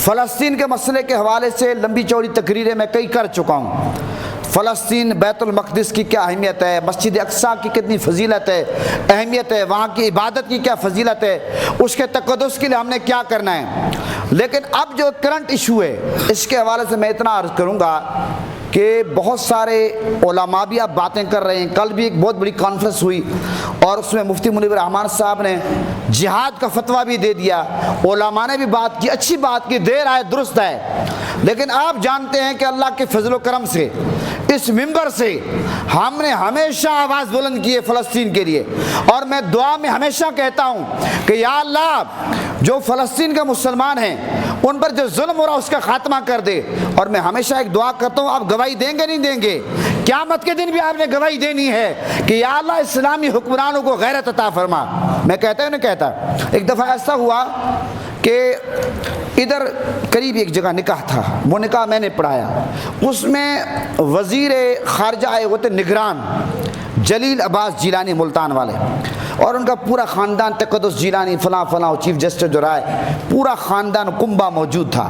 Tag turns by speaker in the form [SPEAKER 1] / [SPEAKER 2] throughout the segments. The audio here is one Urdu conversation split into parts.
[SPEAKER 1] فلسطین کے مسئلے کے حوالے سے لمبی چوڑی تقریریں میں کئی کر چکا ہوں۔ فلسطین، بیت المقدس کی کیا اہمیت ہے، مسجد اقصیٰ کی کتنی فضیلت ہے، اہمیت ہے، وہاں کی عبادت کی کیا فضیلت ہے، اس کے تقدس کے لیے ہم نے کیا کرنا ہے۔ لیکن اب جو کرنٹ ایشو ہے اس کے حوالے سے میں اتنا عرض کروں گا کہ بہت سارے علماء بھی اب باتیں کر رہے ہیں۔ کل بھی ایک بہت بڑی کانفرنس ہوئی اور اس میں مفتی منیر الرحمان صاحب نے جہاد کا فتویٰ بھی دے دیا، علماء نے بھی بات کی، اچھی بات کی، دیر آئے درست ہے۔ لیکن آپ جانتے ہیں کہ اللہ کے فضل و کرم سے اس منبر سے ہم نے ہمیشہ آواز بلند کی ہے فلسطین کے لیے، اور میں دعا میں ہمیشہ کہتا ہوں کہ یا اللہ جو فلسطین کے مسلمان ہیں ان پر جو ظلم ہو رہا اس کا خاتمہ کر دے۔ اور میں ہمیشہ ایک دعا کرتا ہوں، آپ گواہی دیں گے نہیں دیں گے؟ قیامت کے دن بھی آپ نے گواہی دینی ہے کہ یا اللہ اسلامی حکمرانوں کو غیرت عطا فرما۔ میں کہتا ہوں نہیں کہتا۔ ایک دفعہ ایسا ہوا کہ ادھر قریب ایک جگہ نکاح تھا، وہ نکاح میں نے پڑھایا، اس میں وزیر خارجہ آئے ہوتے نگران جلیل عباس جیلانی ملتان والے، اور ان کا پورا خاندان، تقدس جیلانی فلاں فلاں، چیف جسٹس جو رائے، پورا خاندان کنبہ موجود تھا۔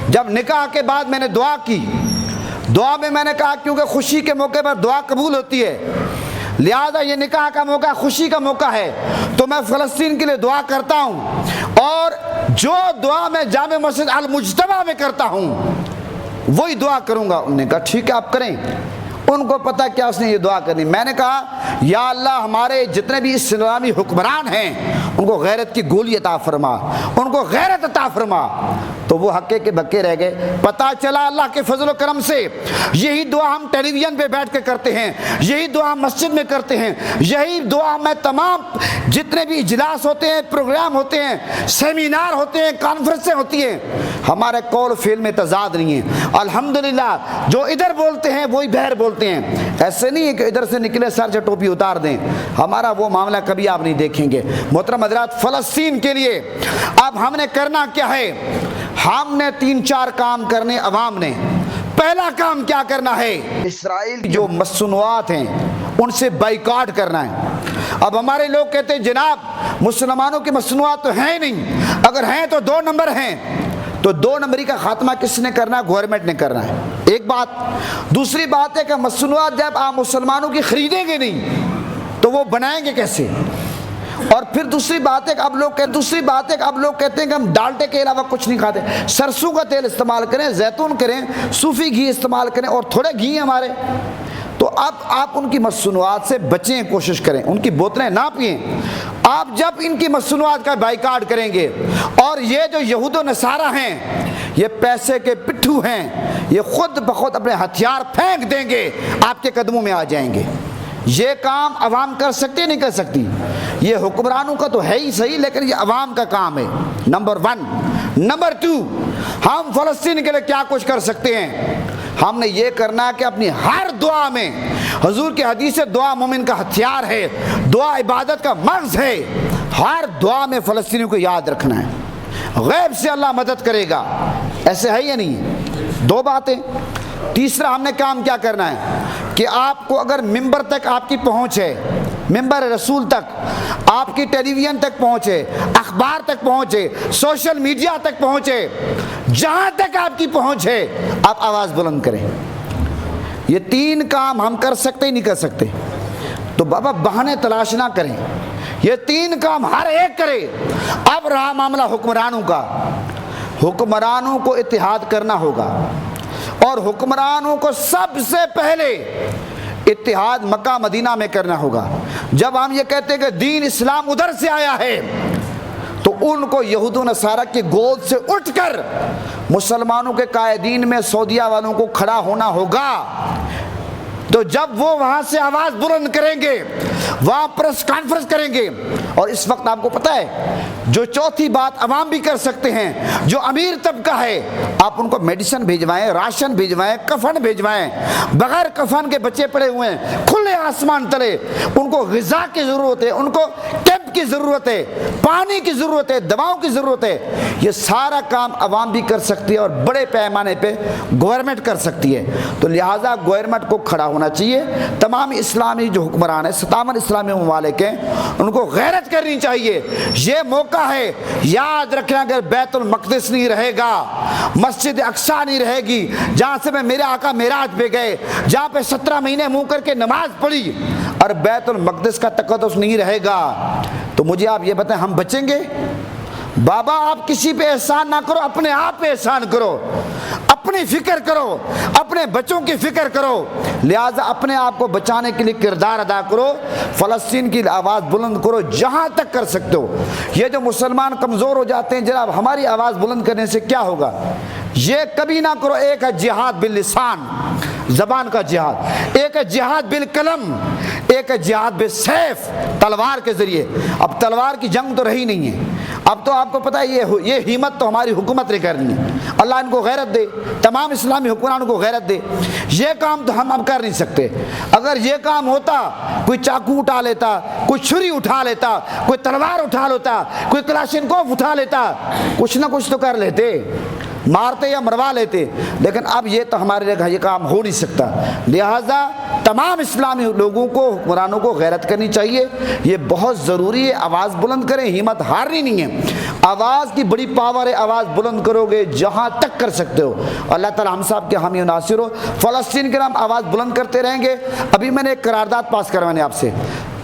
[SPEAKER 1] جب نکاح کے بعد میں نے دعا کی، دعا میں نے کہا کیونکہ خوشی کے موقع پر دعا قبول ہوتی ہے، لہذا یہ نکاح کا موقع خوشی کا موقع ہے، تو میں فلسطین کے لیے دعا کرتا ہوں، اور جو دعا میں جامع مسجد المجتبیٰ میں کرتا ہوں وہی دعا کروں گا۔ انہوں نے کہا ٹھیک ہے آپ کریں۔ ان کو پتہ کیا اس نے یہ دعا کرنی۔ میں نے کہا یا اللہ ہمارے جتنے بھی اسلامی حکمران ہیں ان کو غیرت کی گولی عطا فرما، ان کو غیرت عطا فرما۔ تو وہ ہکے کے بکے رہ گئے۔ پتہ چلا اللہ کے فضل و کرم سے یہی دعا ہم ٹیلی ویژن پہ بیٹھ کے کرتے ہیں، یہی دعا ہم مسجد میں کرتے ہیں، یہی دعا میں تمام جتنے بھی اجلاس ہوتے ہیں، پروگرام ہوتے ہیں، سیمینار ہوتے ہیں، کانفرنسیں ہوتی ہیں، ہمارے قول فعل میں تضاد نہیں ہے۔ الحمدللہ جو ادھر بولتے ہیں وہی بہر بولتے ہیں۔ ایسے نہیں ہے کہ ادھر سے نکلے سر سے ٹوپی اتار دیں، ہمارا وہ معاملہ کبھی آپ نہیں دیکھیں گے۔ محترم حضرات، فلسطین کے لیے اب ہم نے کرنا کیا ہے؟ ہم نے 3-4 کام کرنے عوام نے۔ پہلا کام کیا کرنا ہے؟ اسرائیل کی جو مصنوعات ہیں ان سے بائیکاٹ کرنا ہے۔ اب ہمارے لوگ کہتے ہیں جناب مسلمانوں کی مصنوعات تو ہیں نہیں، اگر ہیں تو 2 نمبر ہیں، تو 2 نمبری کا خاتمہ کس نے کرنا ہے؟ گورنمنٹ نے کرنا ہے، ایک بات۔ دوسری بات ہے کہ مصنوعات جب آپ مسلمانوں کی خریدیں گے نہیں تو وہ بنائیں گے کیسے؟ اور پھر دوسری بات ہے کہ اب لوگ کہتے ہیں کہ ہم ڈالٹے کے علاوہ کچھ نہیں کھاتے، سرسوں کا تیل استعمال کریں، زیتون کریں، صوفی گھی استعمال کریں، اور تھوڑے گھی ہمارے۔ تو اب آپ ان کی مصنوعات سے بچیں، کوشش کریں، ان کی بوتلیں نہ پئیں۔ آپ جب ان کی مصنوعات کا بائیکاٹ کریں گے، اور یہ جو یہود و نصارہ ہیں یہ پیسے کے پٹھو ہیں، یہ خود بخود اپنے ہتھیار پھینک دیں گے، آپ کے قدموں میں آ جائیں گے۔ یہ کام عوام کر سکتے نہیں کر سکتی، یہ حکمرانوں کا تو ہے ہی صحیح، لیکن یہ عوام کا کام ہے، نمبر 1۔ نمبر 2، ہم فلسطین کے لیے کیا کچھ کر سکتے ہیں؟ ہم نے یہ کرنا کہ اپنی ہر دعا میں، حضور کی حدیث ہے دعا مومن کا ہتھیار ہے، دعا عبادت کا مرز ہے، ہر دعا میں فلسطینیوں کو یاد رکھنا ہے، غیب سے اللہ مدد کرے گا، ایسے ہے یا نہیں؟ 2 باتیں۔ تیسرا ہم نے کام کیا کرنا ہے کہ آپ کو اگر ممبر تک آپ کی پہنچ ہے، ممبر رسول تک، آپ کی ٹیلی ویژن تک پہنچے، اخبار تک پہنچے، سوشل میڈیا تک پہنچے، جہاں تک آپ کی پہنچ ہے آپ آواز بلند کریں۔ یہ 3 کام ہم کر سکتے ہی نہیں کر سکتے، تو بابا بہانے تلاش نہ کریں، یہ 3 کام ہر ایک کرے۔ اب رہا معاملہ حکمرانوں کا، حکمرانوں کو اتحاد کرنا ہوگا، اور حکمرانوں کو سب سے پہلے اتحاد مکہ مدینہ میں کرنا ہوگا۔ جب ہم یہ کہتے ہیں کہ دین اسلام ادھر سے آیا ہے، تو ان کو یہود و نصارہ کی گود سے اٹھ کر مسلمانوں کے قائدین میں سعودیہ والوں کو کھڑا ہونا ہوگا۔ تو جب وہ وہاں سے آواز بلند کریں گے، وہاں پریس کانفرنس کریں گے، اور اس وقت آپ کو پتہ ہے جو چوتھی بات عوام بھی کر سکتے ہیں، جو امیر طبقہ ہے، آپ ان کو میڈیسن بھیجوائیں، راشن بھیجوائیں، کفن بھیجوائیں۔ بغیر کفن کے بچے پڑے ہوئے ہیں کھلے آسمان تلے، ان کو غذا کی ضرورت ہے، ان کو کیمپ کی ضرورت ہے، پانی کی ضرورت ہے، دواؤں کی ضرورت ہے۔ یہ سارا کام عوام بھی کر سکتی ہے اور بڑے پیمانے پہ گورنمنٹ کر سکتی ہے. تو لہٰذا گورنمنٹ کو کھڑا ہونا چاہیے. تمام اسلامی جو حکمران ہیں 57 اسلامی ممالک ہیں ان کو غیرت کرنی چاہیے. یہ موقع ہے. یاد رکھنا اگر بیت المقدس نہیں رہے گا, مسجد اقصی نہیں رہے گی جہاں سے میں میرے آقا معراج پہ گئے, جہاں پہ 17 مہینے منہ کر کے نماز پڑھی, اور بیت المقدس کا تقدس نہیں رہے گا, تو مجھے آپ یہ بتائیں ہم بچیں گے؟ بابا آپ کسی پہ احسان نہ کرو, اپنے آپ پہ احسان کرو, اپنی فکر کرو, اپنے بچوں کی فکر کرو. لہٰذا اپنے آپ کو بچانے کے لیے کردار ادا کرو, فلسطین کی آواز بلند کرو جہاں تک کر سکتے ہو. یہ جو مسلمان کمزور ہو جاتے ہیں جناب ہماری آواز بلند کرنے سے کیا ہوگا, یہ کبھی نہ کرو. ایک ہے جہاد باللسان, زبان کا جہاد, ایک ہے جہاد بالقلم, ایک ہے جہاد بالسیف, تلوار کے ذریعے. اب تلوار کی جنگ تو رہی نہیں ہے. اب تو آپ کو پتہ ہے یہ ہمت تو ہماری حکومت نے کرنی ہے. اللہ ان کو غیرت دے, تمام اسلامی حکمرانوں کو غیرت دے. یہ کام تو ہم اب کر نہیں سکتے. اگر یہ کام ہوتا, کوئی چاقو اٹھا لیتا, کوئی چھری اٹھا لیتا, کوئی تلوار اٹھا لیتا, کوئی کلاشنکوف اٹھا لیتا, کچھ نہ کچھ تو کر لیتے, مارتے یا مروا لیتے. لیکن اب یہ تو ہمارے لیے یہ کام ہو نہیں سکتا. لہٰذا تمام اسلامی لوگوں کو, حکمرانوں کو غیرت کرنی چاہیے. یہ بہت ضروری ہے. آواز بلند کریں, ہمت ہارنی نہیں ہے. آواز کی بڑی پاور ہے, آواز بلند کرو گے جہاں تک کر سکتے ہو. اللہ تعالی ہم صاحب کے حامی و ناصر ہو. فلسطین کے نام آواز بلند کرتے رہیں گے. ابھی میں نے ایک قرارداد پاس کروانے آپ سے,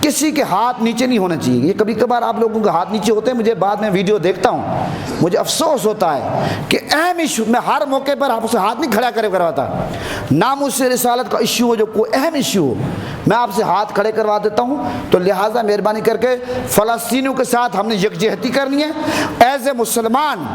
[SPEAKER 1] کسی کے ہاتھ نیچے نہیں ہونا چاہیے. یہ کبھی کبھار آپ لوگوں کے ہاتھ نیچے ہوتے ہیں, مجھے بعد میں ویڈیو دیکھتا ہوں, مجھے افسوس ہوتا ہے کہ اہم ایشو میں ہر موقع پر آپ سے ہاتھ نہیں کھڑا کرواتا. ناموس رسالت کا ایشو ہو, جو کوئی اہم ایشو ہو, میں آپ سے ہاتھ کھڑے کروا دیتا ہوں. تو لہٰذا مہربانی کر کے فلسطینیوں کے ساتھ ہم نے یکجہتی کرنی ہے. ایز اے مسلمان,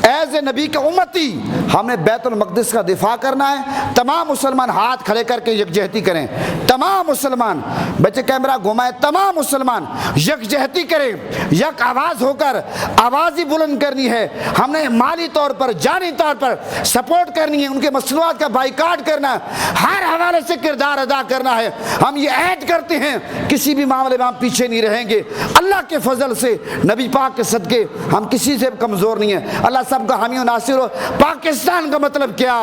[SPEAKER 1] ایز اے نبی کے امتی, ہم نے بیت المقدس کا دفاع کرنا ہے. تمام مسلمان ہاتھ کھڑے کر کے یکجہتی کریں. تمام مسلمان, بچے کیمرہ گھمائے, تمام مسلمان یکجہتی کریں, یک آواز ہو کر آواز ہی بلند کرنی ہے. ہم نے مالی طور پر, جانی طور پر سپورٹ کرنی ہے, ان کے مصنوعات کا بائیکاٹ کرنا ہے, ہر حوالے سے کردار ادا کرنا ہے. ہم یہ عہد کرتے ہیں کسی بھی معاملے میں ہم پیچھے نہیں رہیں گے. اللہ کے فضل سے, نبی پاک کے صدقے, ہم کسی سے کمزور نہیں ہیں. اللہ سب کا حامی و ناصر ہو. پاکستان کا مطلب کیا؟